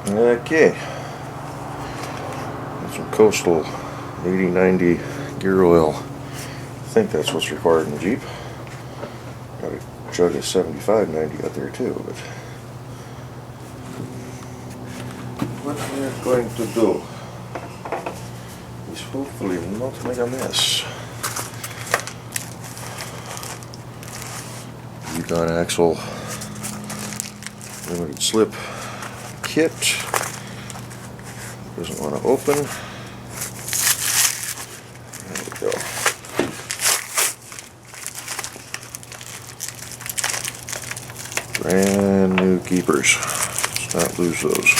Okay, that's some Coastal 80-90 gear oil. I think that's what's required in the Jeep. Got a jug of 75-90 out there too, but what we're going to do is hopefully not make a mess. Yukon axle limited slip kit. Doesn't want to open. There we go. Brand new keepers. Let's not lose those.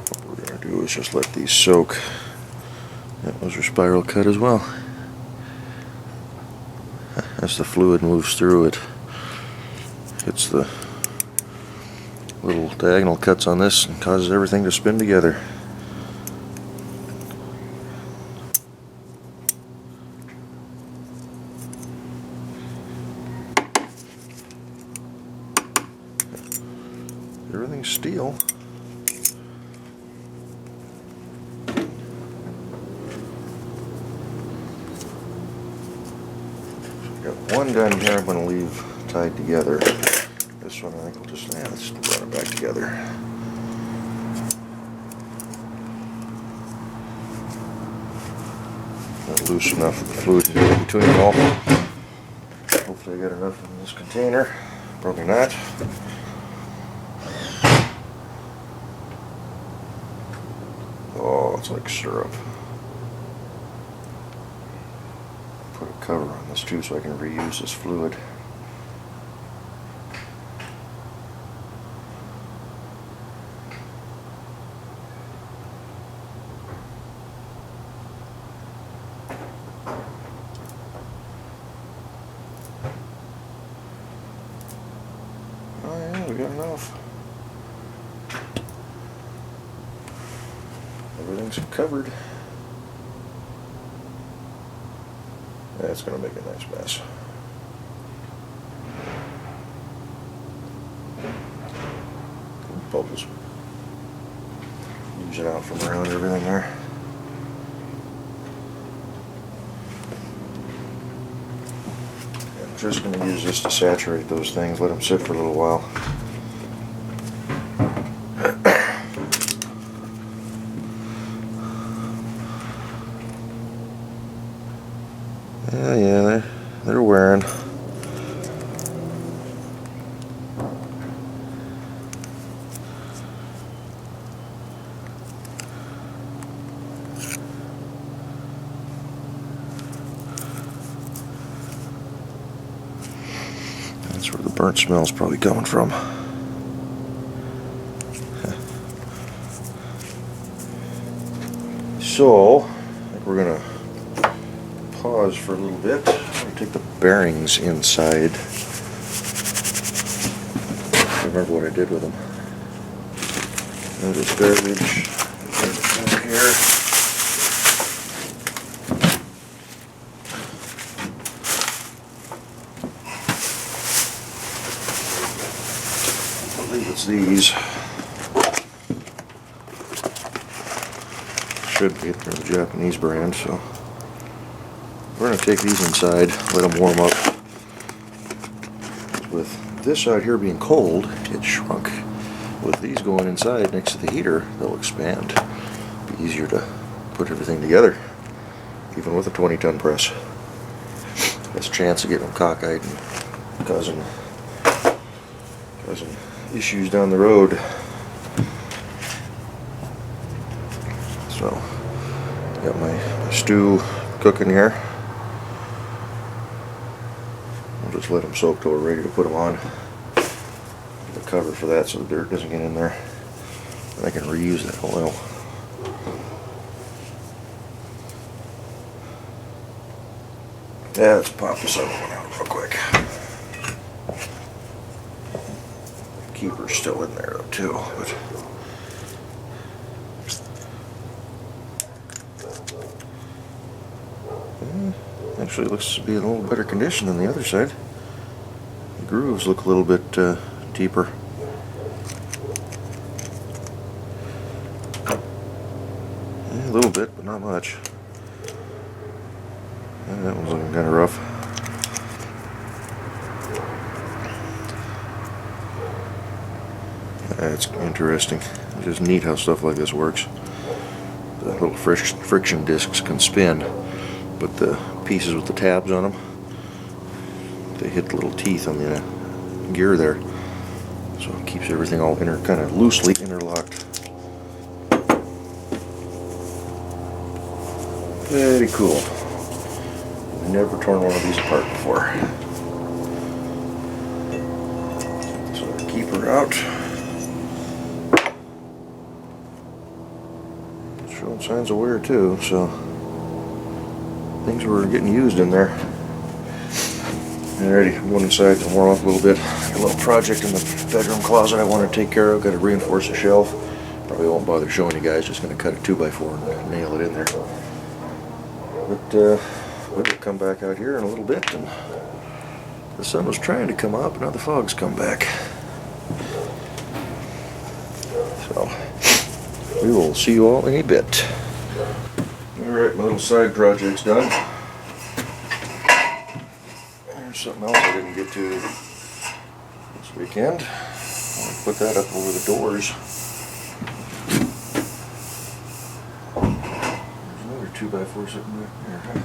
What we're going to do is just let these soak. Those are spiral cut as well. As the fluid moves through, it hits the little diagonal cuts on this and causes everything to spin together. Everything's steel. Got one done here I'm going to leave tied together. This one I think we'll just, let's run it back together. Not loose enough of the fluid to get in between them all. Hopefully I got enough in this container. Probably not. Oh, it's like syrup. Put a cover on this too so I can reuse this fluid. Oh yeah, we got enough. Everything's covered. That's going to make a nice mess. Bubbles. Use it out from around everything there. I'm just going to use this to saturate those things, let them sit for a little while. Yeah, they're wearing. That's where the burnt smell is probably coming from. So, I think we're going to pause for a little bit. I'm going to take the bearings inside. I remember what I did with them. That is garbage. Over here. I believe it's these. Should be. They're the Japanese brand, so we're going to take these inside, let them warm up. With this out here being cold, it shrunk. With these going inside next to the heater, they'll expand. Be easier to put everything together, even with a 20-ton press. Less chance of getting them cockeyed and causing issues down the road. So, got my stew cooking here. I'll just let them soak till we're ready to put them on. The cover for that so the dirt doesn't get in there. And I can reuse that oil. Yeah, let's pop this other one out real quick. Keeper's still in there though too, but actually it looks to be in a little better condition than the other side. The grooves look a little bit deeper. Yeah, a little bit, but not much. Yeah, that one's looking kind of rough. It's interesting. It's just neat how stuff like this works. The little friction discs can spin, but the pieces with the tabs on them, they hit the little teeth on the gear there, so it keeps everything all kind of loosely interlocked. Very cool. Never torn one of these apart before. So the keeper out. Showing signs of wear too, so things were getting used in there. Alrighty, I'm going inside to warm up a little bit. Got a little project in the bedroom closet I want to take care of. Got to reinforce the shelf. Probably won't bother showing you guys. Just going to cut a 2x4 and nail it in there. But we'll come back out here in a little bit. And the sun was trying to come up, now the fog's come back. So we will see you all in a bit. Alright, my little side project's done. There's something else I didn't get to this weekend. I'll put that up over the doors. There's another 2x4 sitting back there.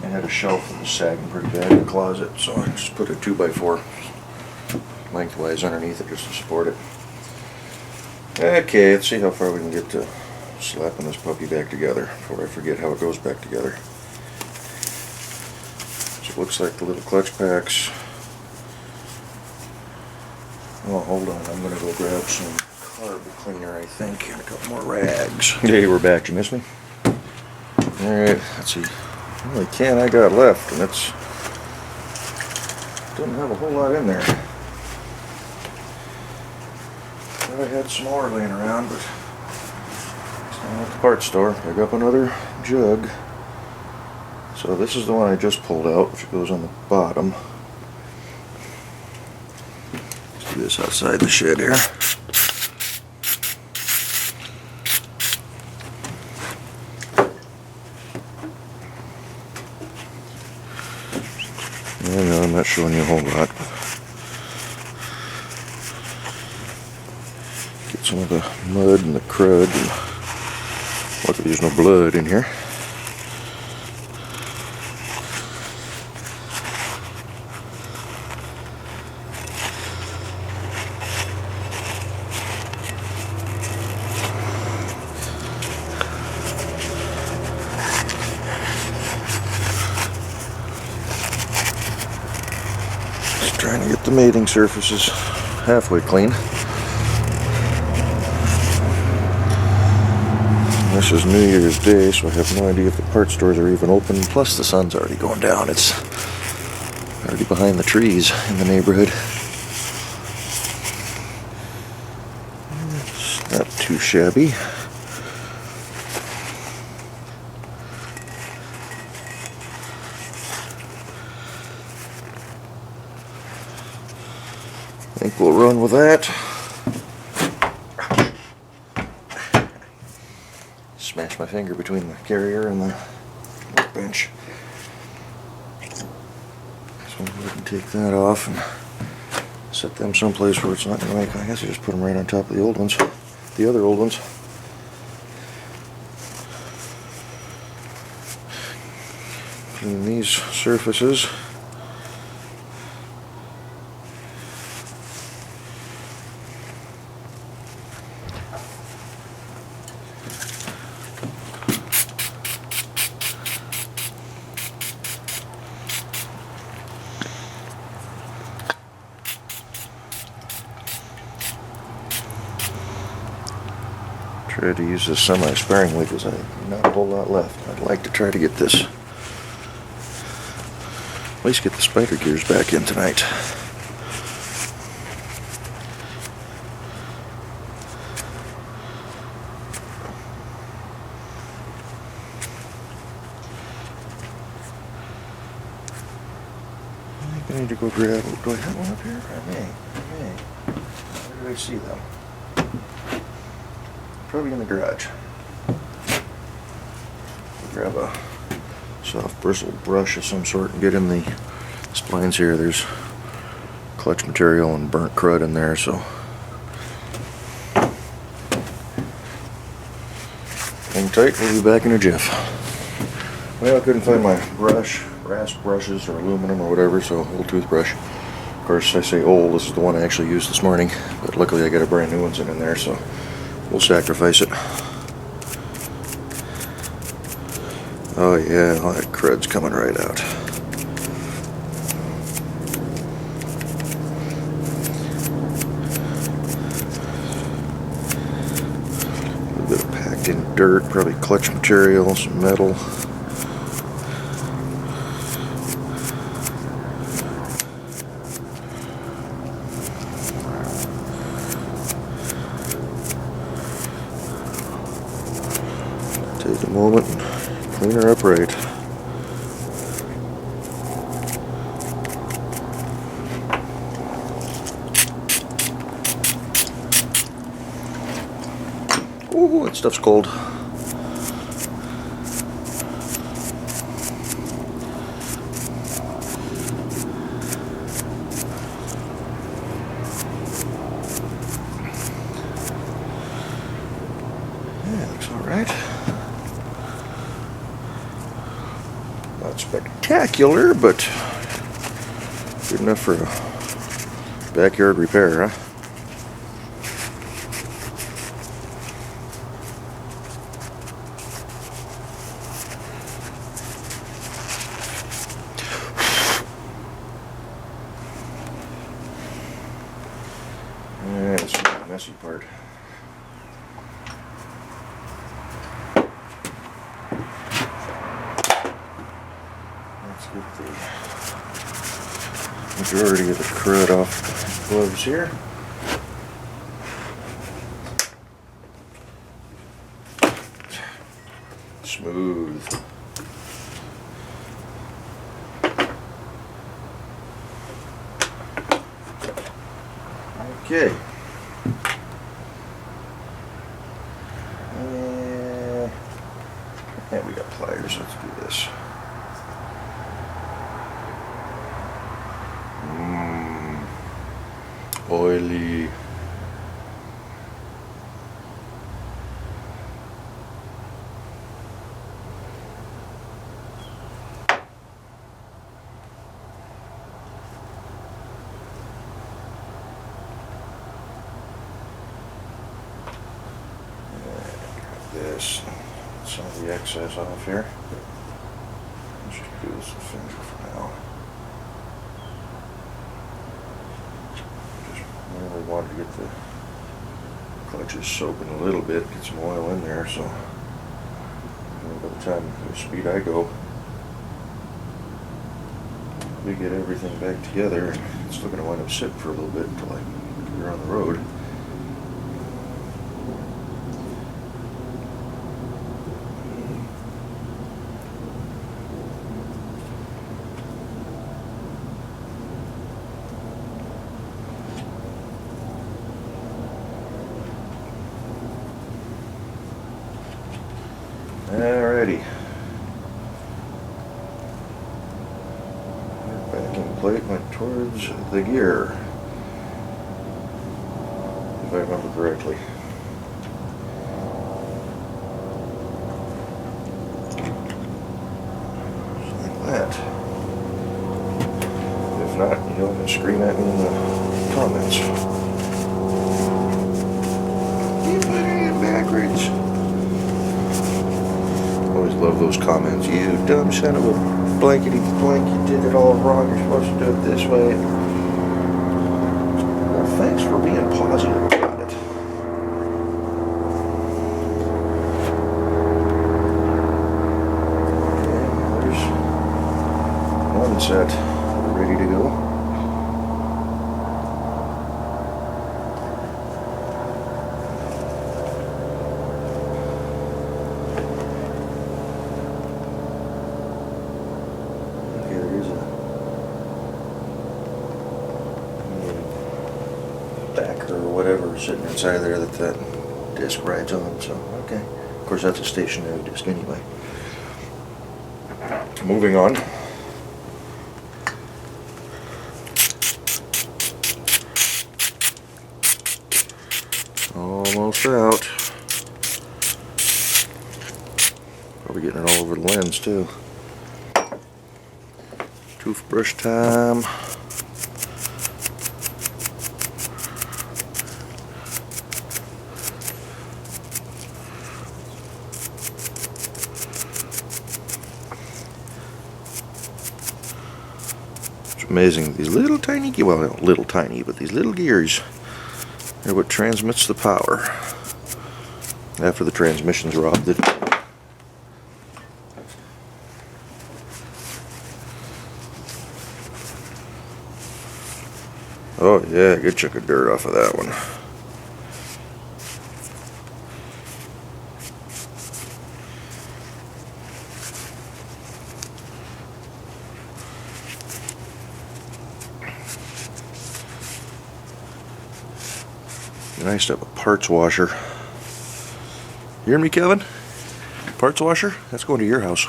I had a shelf that was sagging pretty bad in the closet, so I just put a 2x4 lengthwise underneath it just to support it. Okay, let's see how far we can get to slapping this puppy back together before I forget how it goes back together. So it looks like the little clutch packs. Oh, hold on, I'm going to go grab some carb cleaner, I think, and a couple more rags. Hey, we're back. You missed me? Alright, let's see. The only can I got left, and it's doesn't have a whole lot in there. I had some more laying around, but it's down at the parts store. Pick up another jug. So this is the one I just pulled out, which goes on the bottom. Let's do this outside the shed here. No, I'm not showing you a whole lot. Get some of the mud and the crud. And luckily there's no blood in here. Trying to get the mating surfaces halfway clean. This is New Year's Day, so I have no idea if the part stores are even open. Plus the sun's already going down. It's already behind the trees in the neighborhood. It's not too shabby. I think we'll run with that. Smash my finger between the carrier and the workbench. So we'll go ahead and take that off and set them someplace where it's not going to make. I guess I just put them right on top of the old ones, the other old ones. Clean these surfaces. Try to use this semi-sparingly because I have not a whole lot left. I'd like to try to get this At least get the spider gears back in tonight. I think I need to go grab. Do I have one up here? I may. Where do I see them? Probably in the garage. Grab a soft bristled brush of some sort and get in the splines here. There's clutch material and burnt crud in there, so hang tight, we'll be back in a jiff. Well, I couldn't find my brush, rasp brushes or aluminum or whatever, so old toothbrush. Of course, I say old, this is the one I actually used this morning, but luckily I got a brand new one in there, so we'll sacrifice it. Oh yeah, all that crud's coming right out. A little bit of packed in dirt, probably clutch material, some metal. Take a moment and clean her up right. Ooh, that stuff's cold. Yeah, looks alright. Not spectacular, but good enough for a backyard repair, huh? Yeah, this is the messy part. Let's get the majority of the crud off the gloves here. Smooth. Okay. And we got pliers. Let's do this. Oily. This, some of the excess off here. Let's just do this with finger for now. Just really wanted to get the clutches soaking a little bit, get some oil in there, so by the time the speed I go, we get everything back together. It's still going to wind up sitting for a little bit until we're on the road. Alrighty. Backing plate went towards the gear, if I remember correctly. Just like that. If not, you can scream at me in the comments. You put it backwards. Always love those comments. You dumb son of a blankety blank, you did it all wrong. You're supposed to do it this way. Well, thanks for being positive about it. Okay, there's one set. inside there that that disc rides on. So, okay. Of course, that's a stationary disc anyway. Moving on. Almost out. Probably getting it all over the lens too. Toothbrush time. It's amazing. These little tiny, well, not little tiny, but these little gears are what transmits the power after the transmission's robbed it. Oh yeah, good chunk of dirt off of that one. Nice to have a parts washer. You hear me, Kevin? Parts washer? That's going to your house.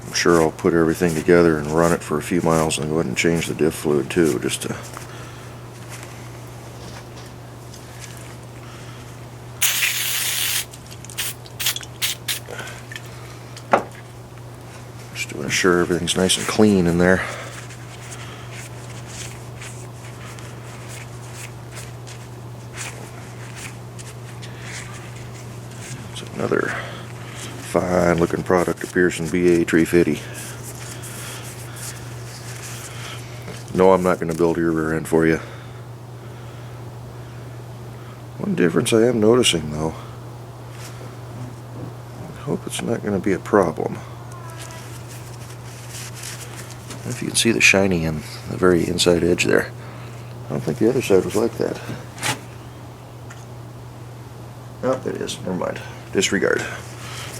I'm sure I'll put everything together and run it for a few miles and go ahead and change the diff fluid too, just to ensure everything's nice and clean in there. It's another fine looking product of Pearson BA 350. No, I'm not going to build your rear end for you. One difference I am noticing though, I hope it's not going to be a problem. If you can see the shiny on the very inside edge there. I don't think the other side was like that. Oh, it is. Never mind. Disregard.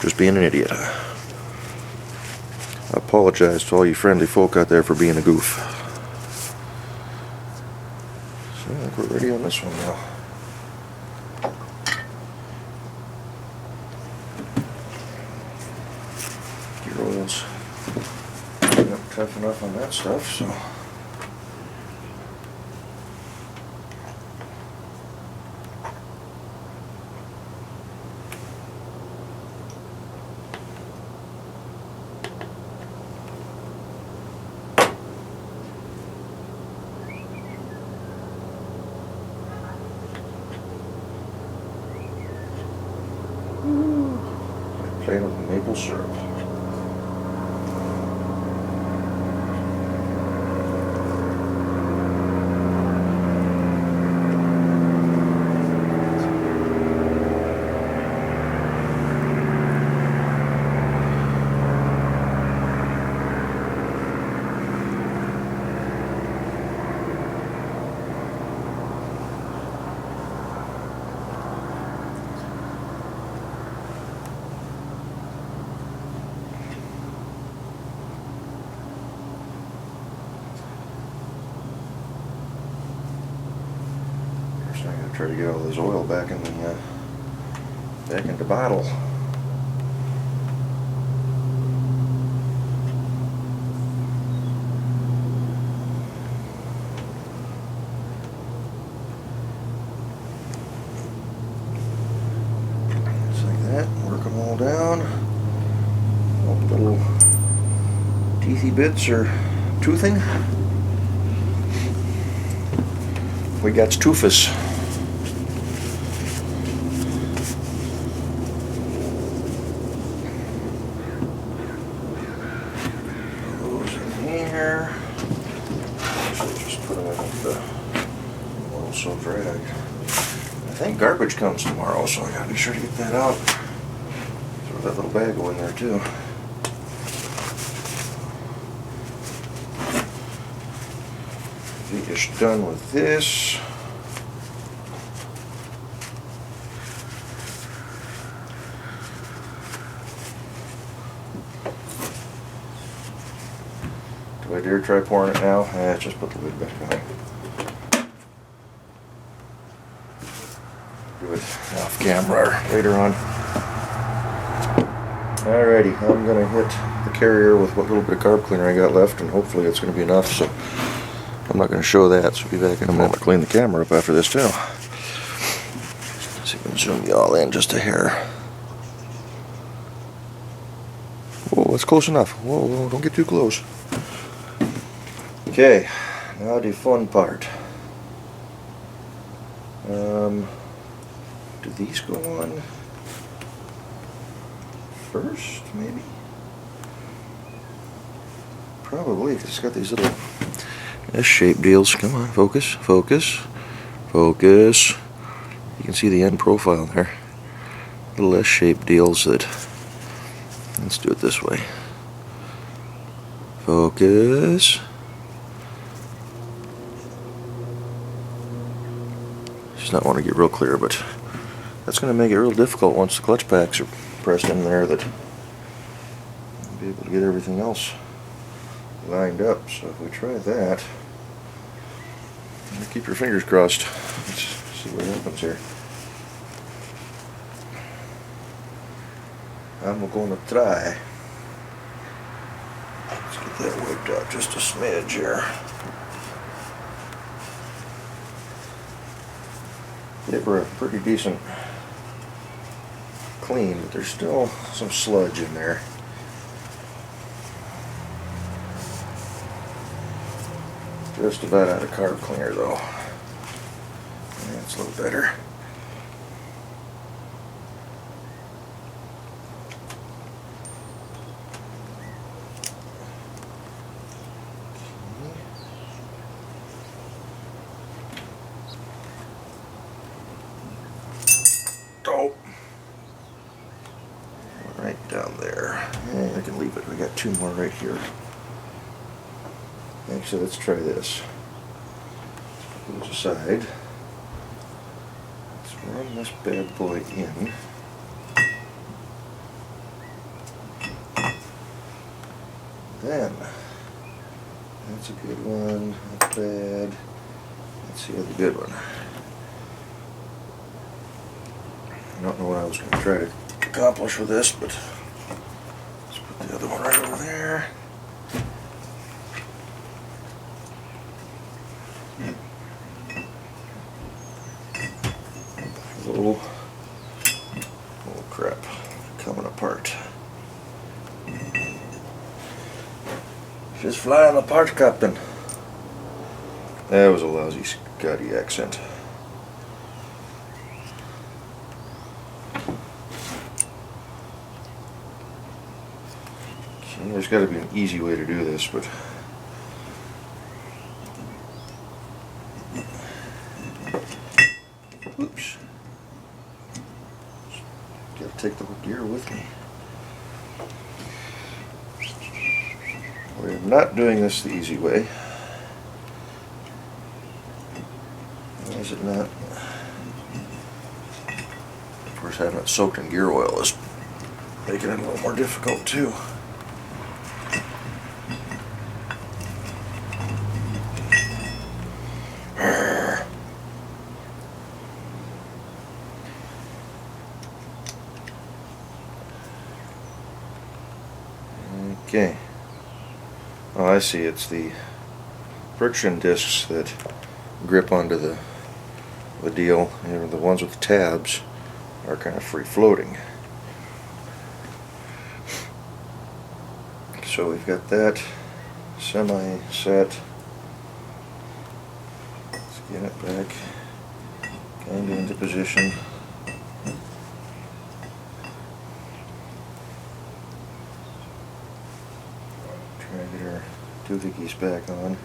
Just being an idiot. I apologize to all you friendly folk out there for being a goof. So I think we're ready on this one now. Gear oils. Tough enough on that stuff, so plain with maple syrup. I gotta try to get all this oil back in the bottle. Just like that. Work them all down. All the little teethy bits are toothing. We got toofus. Those in here. Actually, just put them in the oil so drag. I think garbage comes tomorrow, so I gotta be sure to get that out. Throw that little bag in there too. Finished done with this. Do I dare try pouring it now? Just put the lid back on. Do it off camera or later on. Alrighty, I'm going to hit the carrier with what little bit of carb cleaner I got left, and hopefully it's going to be enough, so I'm not going to show that, so I'll be back in a minute to clean the camera up after this too. Let's see if we can zoom you all in just a hair. Whoa, that's close enough. Whoa, don't get too close. Okay, now the fun part. Do these go on first, maybe? Probably, because it's got these little S-shaped deals. Come on, focus, focus, focus. You can see the end profile there. Little S-shaped deals that... Let's do it this way. Focus. Just not want to get real clear, but that's going to make it real difficult once the clutch packs are pressed in there, that I'll be able to get everything else lined up. So if we try that, keep your fingers crossed. Let's see what happens here. I'm going to try. Let's get that wiped out just a smidge here. Give her a pretty decent clean, but there's still some sludge in there. Just about out of carb cleaner though. That's a little better. Oh. Right down there. Yeah, I can leave it. We got two more right here. Actually, let's try this. Put those aside. Let's run this bad boy in. Then, that's a good one. Not bad. That's the other good one. I don't know what I was going to try to accomplish with this, but let's put the other one right over there. Oh crap, coming apart. She's flying apart, Captain. That was a lousy Scotty accent. Okay, there's got to be an easy way to do this, but oops. Gotta take the whole gear with me. We're not doing this the easy way. Why is it not? Of course, having it soaked in gear oil is making it a little more difficult too. Okay. Oh, I see. It's the friction discs that grip onto the deal. And the ones with the tabs are kind of free floating. So we've got that semi-set. Let's get it back kind of into position. Try to get our doohickeys back on.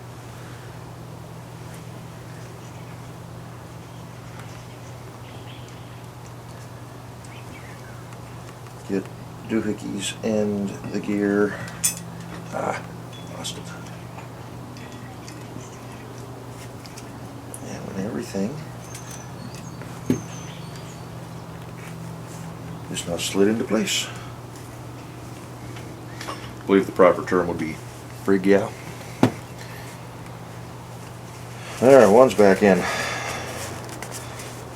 Get doohickeys and the gear. Lost it. And when everything is now slid into place. I believe the proper term would be frig, yeah. There, one's back in. Of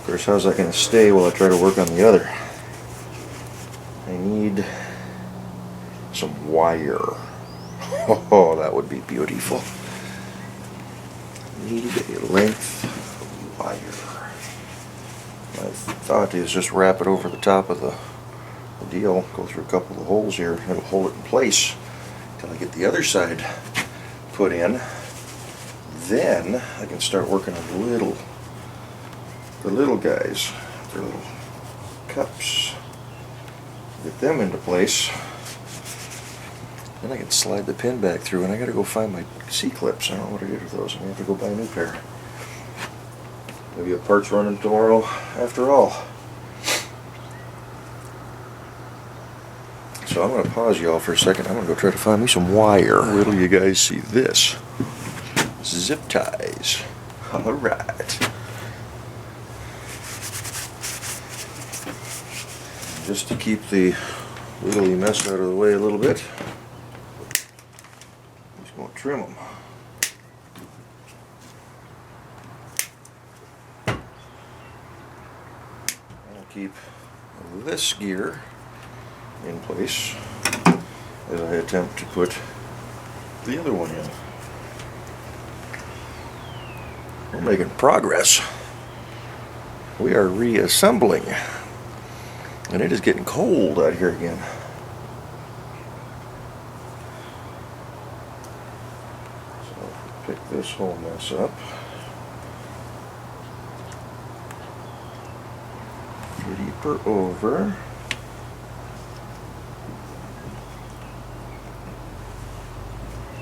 course, how's that going to stay while I try to work on the other? I need some wire. Oh, that would be beautiful. I need a length of wire. My thought is just wrap it over the top of the deal, go through a couple of the holes here, it'll hold it in place until I get the other side put in. Then I can start working on the little guys, their little cups. Get them into place. Then I can slide the pin back through, and I gotta go find my C-clips. I don't know what I did with those. I'm gonna have to go buy a new pair. Maybe a parts running tomorrow after all. So I'm gonna pause y'all for a second. I'm gonna go try to find me some wire. Wait till you guys see this. Zip ties. Alright. Just to keep the wiggly mess out of the way a little bit, I'm just going to trim them. I'll keep this gear in place as I attempt to put the other one in. We're making progress. We are reassembling. And it is getting cold out here again. So pick this whole mess up. Deeper over.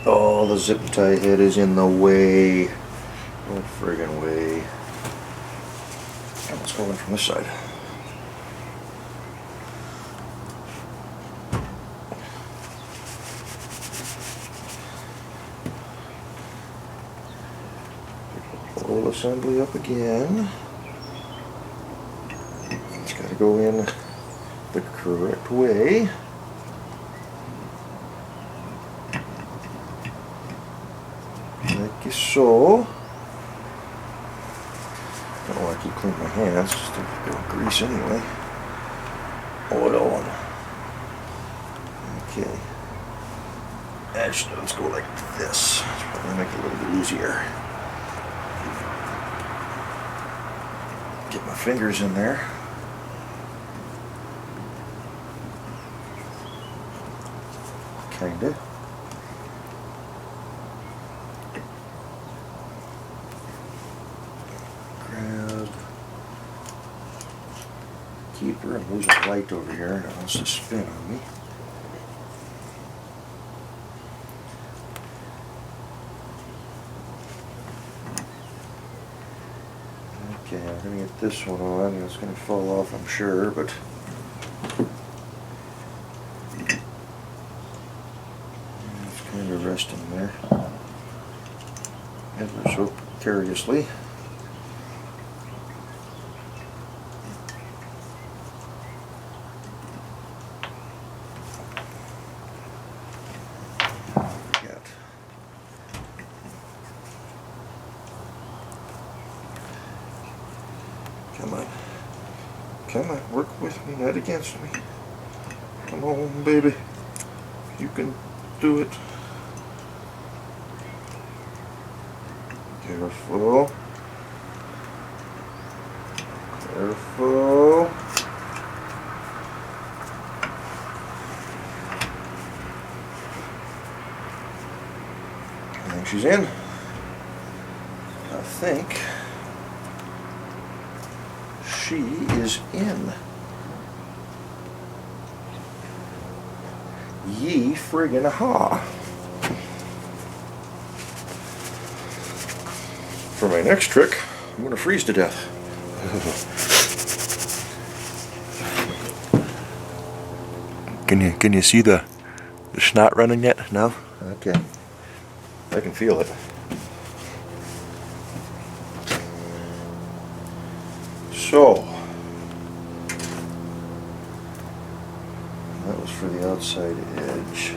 Oh, the zip tie head is in the way. No friggin' way. Let's go in from this side. Whole assembly up again. It's got to go in the correct way. Like so. I don't want to keep cleaning my hands, just to get grease anyway. Oil on. Okay. Actually, let's go like this. It's probably make it a little bit easier. Get my fingers in there. Kinda. Grab keeper. I'm losing light over here and it wants to spin on me. Okay, I'm going to get this one on. It's going to fall off, I'm sure, but it's kind of resting there ever so precariously. Come on. Come on, work with me, not against me. Come on, baby. You can do it. Careful. Careful. I think she's in. I think she is in. Ye friggin' ha. For my next trick, I'm gonna freeze to death. Can you see the snot running yet? No? Okay. I can feel it. So, that was for the outside edge.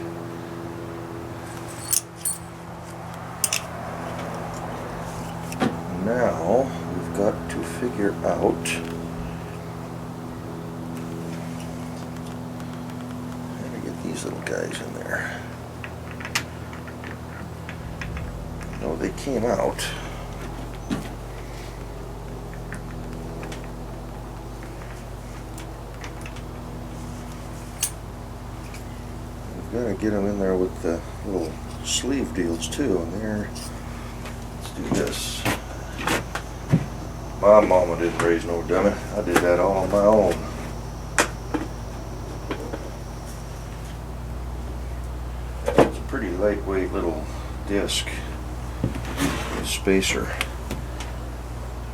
gear out. And I get these little guys in there. No, they came out. We've got to get them in there with the little sleeve deals too. And there, let's do this. My mama didn't raise no dummy. I did that all on my own. It's a pretty lightweight little disc. Spacer.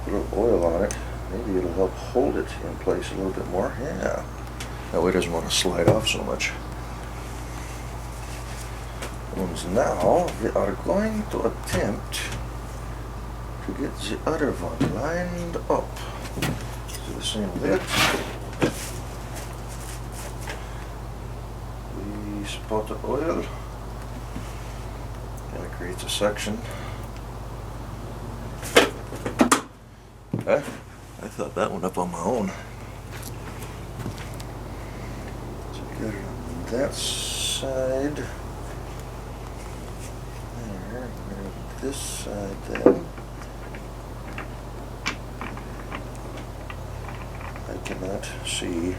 Put a little oil on it. Maybe it'll help hold it in place a little bit more. Yeah. That way it doesn't want to slide off so much. And now we are going to attempt to get the other one lined up. So the same bit. We spot the oil. And it creates a section. I thought that one up on my own. So we got it on that side. There, this side then. I cannot see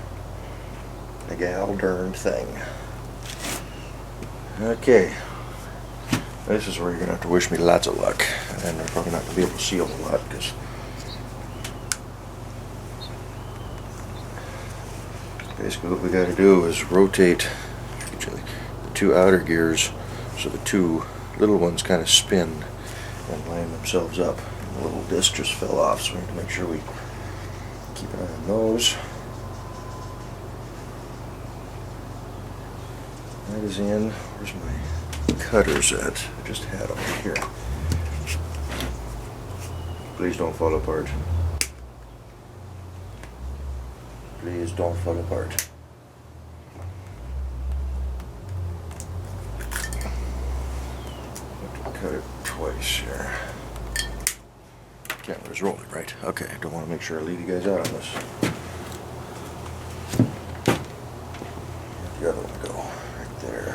a gal darn thing. Okay. This is where you're going to have to wish me lots of luck. And they're probably not going to be able to see a whole lot because basically what we got to do is rotate the two outer gears so the two little ones kind of spin and line themselves up. And the little disc just fell off, so we need to make sure we keep an eye on those. That is in. Where's my cutters at? I just had them here. Please don't fall apart. Please don't fall apart. I have to cut it twice here. Camera's rolling, right? Okay, I don't want to make sure I leave you guys out on this. Where'd the other one go? Right there.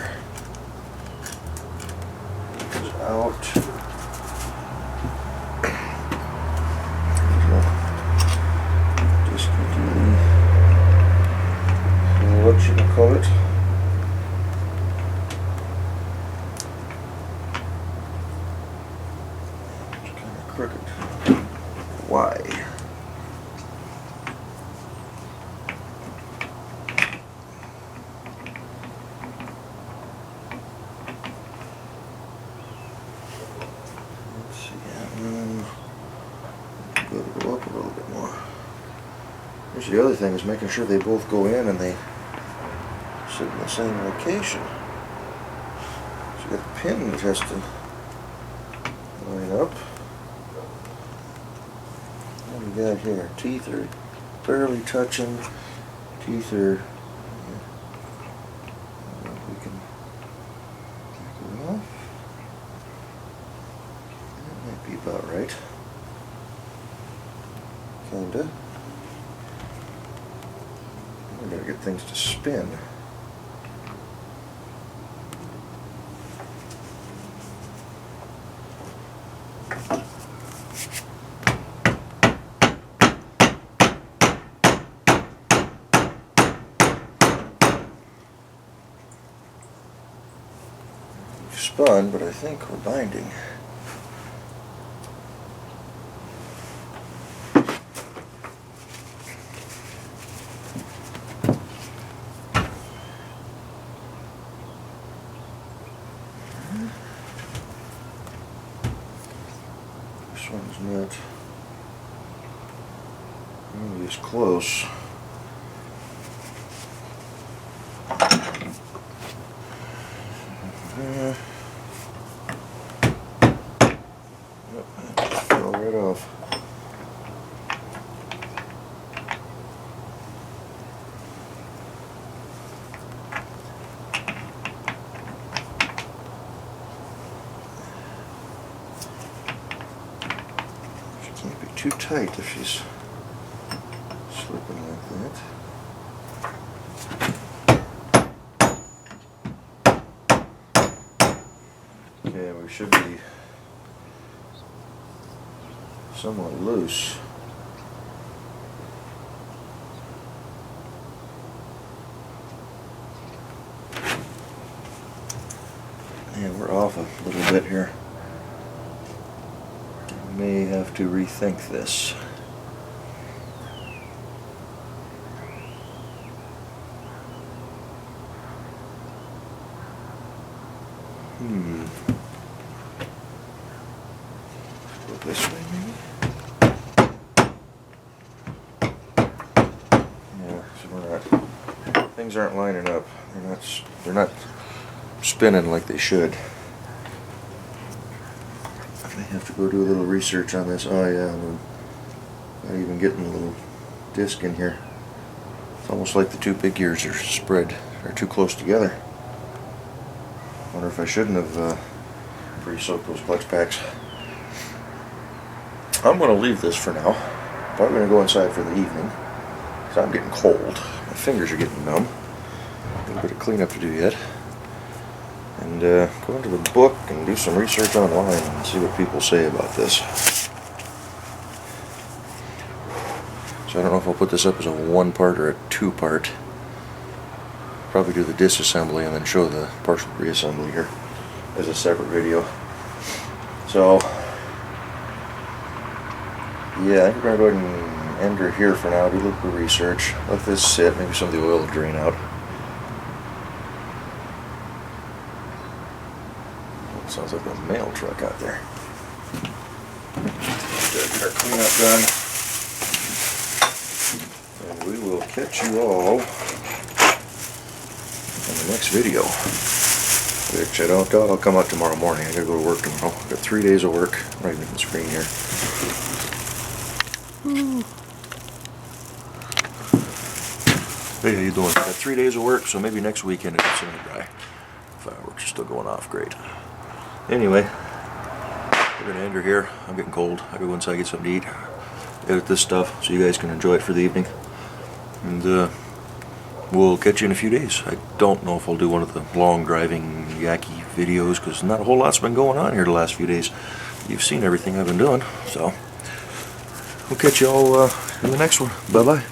Goes out. What you can call it. It's kind of crooked. Why? Let's see. Go up a little bit more. Here's the other thing: is making sure they both go in and they sit in the same location. So you got a pin that has to line up. What do we got here? Teeth are barely touching. Teeth are. We can take it off. That might be about right. Kinda. We gotta get things to spin. Spun, but I think we're binding. This one's not really as close. Fell right off. She can't be too tight if she's Yeah, we should be somewhat loose. Yeah, we're off a little bit here. May have to rethink this. Go this way, maybe? Yeah, so we're not. Things aren't lining up. They're not spinning like they should. I may have to go do a little research on this. Oh yeah, I'm not even getting a little disc in here. It's almost like the two big gears are spread, are too close together. Wonder if I shouldn't have pre-soaked those clutch packs. I'm going to leave this for now. Probably going to go inside for the evening because I'm getting cold. My fingers are getting numb. A little bit of cleanup to do yet. And go into the book and do some research online and see what people say about this. So I don't know if I'll put this up as a one-part or a two-part. Probably do the disassembly and then show the partial reassembly here as a separate video. So yeah, I think we're going to go ahead and end her here for now. Do a little bit of research. Let this sit. Maybe some of the oil will drain out. Sounds like a mail truck out there. Get our cleanup done. And we will catch you all in the next video. Which I don't doubt I'll come out tomorrow morning. I gotta go to work tomorrow. I've got 3 days of work. Right in the screen here. Hey, how you doing? Got 3 days of work, so maybe next weekend it's semi-dry. Fireworks are still going off great. Anyway, we're gonna end her here. I'm getting cold. I gotta go inside and get something to eat. Edit this stuff so you guys can enjoy it for the evening. And we'll catch you in a few days. I don't know if I'll do one of the long driving yacky videos because not a whole lot's been going on here the last few days. You've seen everything I've been doing, so we'll catch you all in the next one. Bye bye.